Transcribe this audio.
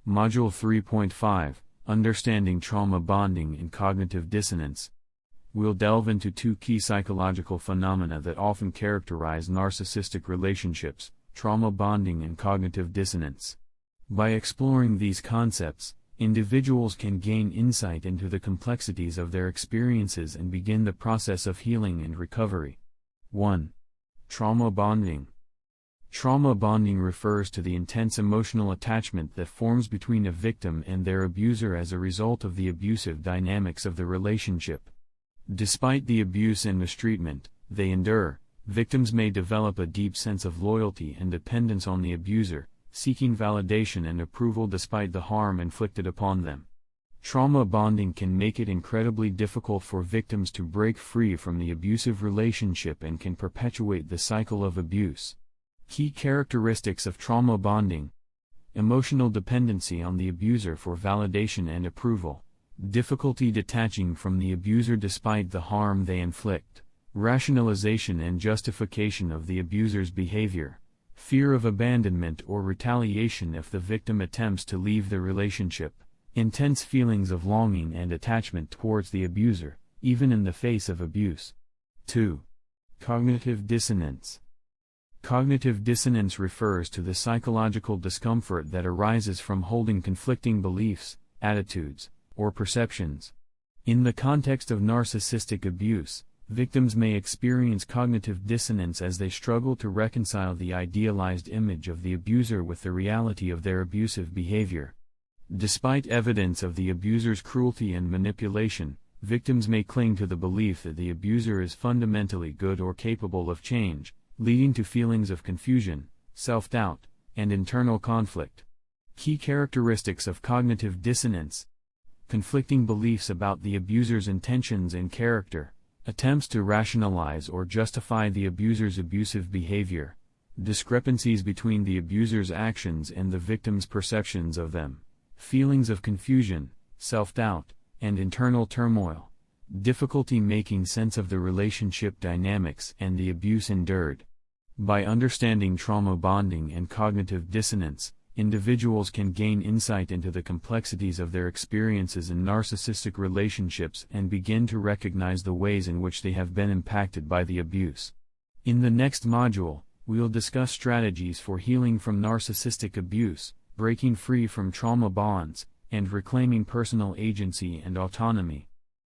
Module 3.5, Understanding Trauma Bonding and Cognitive Dissonance. We'll delve into two key psychological phenomena that often characterize narcissistic relationships: trauma bonding and cognitive dissonance. By exploring these concepts, individuals can gain insight into the complexities of their experiences and begin the process of healing and recovery. 1. Trauma bonding. Trauma bonding refers to the intense emotional attachment that forms between a victim and their abuser as a result of the abusive dynamics of the relationship. Despite the abuse and mistreatment they endure, victims may develop a deep sense of loyalty and dependence on the abuser, seeking validation and approval despite the harm inflicted upon them. Trauma bonding can make it incredibly difficult for victims to break free from the abusive relationship and can perpetuate the cycle of abuse. Key characteristics of trauma bonding: emotional dependency on the abuser for validation and approval, difficulty detaching from the abuser despite the harm they inflict, rationalization and justification of the abuser's behavior, fear of abandonment or retaliation if the victim attempts to leave the relationship, intense feelings of longing and attachment towards the abuser, even in the face of abuse. 2. Cognitive dissonance. Cognitive dissonance refers to the psychological discomfort that arises from holding conflicting beliefs, attitudes, or perceptions. In the context of narcissistic abuse, victims may experience cognitive dissonance as they struggle to reconcile the idealized image of the abuser with the reality of their abusive behavior. Despite evidence of the abuser's cruelty and manipulation, victims may cling to the belief that the abuser is fundamentally good or capable of change, leading to feelings of confusion, self-doubt, and internal conflict. Key characteristics of cognitive dissonance: conflicting beliefs about the abuser's intentions and character, attempts to rationalize or justify the abuser's abusive behavior, discrepancies between the abuser's actions and the victim's perceptions of them, feelings of confusion, self-doubt, and internal turmoil, difficulty making sense of the relationship dynamics and the abuse endured. By understanding trauma bonding and cognitive dissonance, individuals can gain insight into the complexities of their experiences in narcissistic relationships and begin to recognize the ways in which they have been impacted by the abuse. In the next module, we'll discuss strategies for healing from narcissistic abuse, breaking free from trauma bonds, and reclaiming personal agency and autonomy.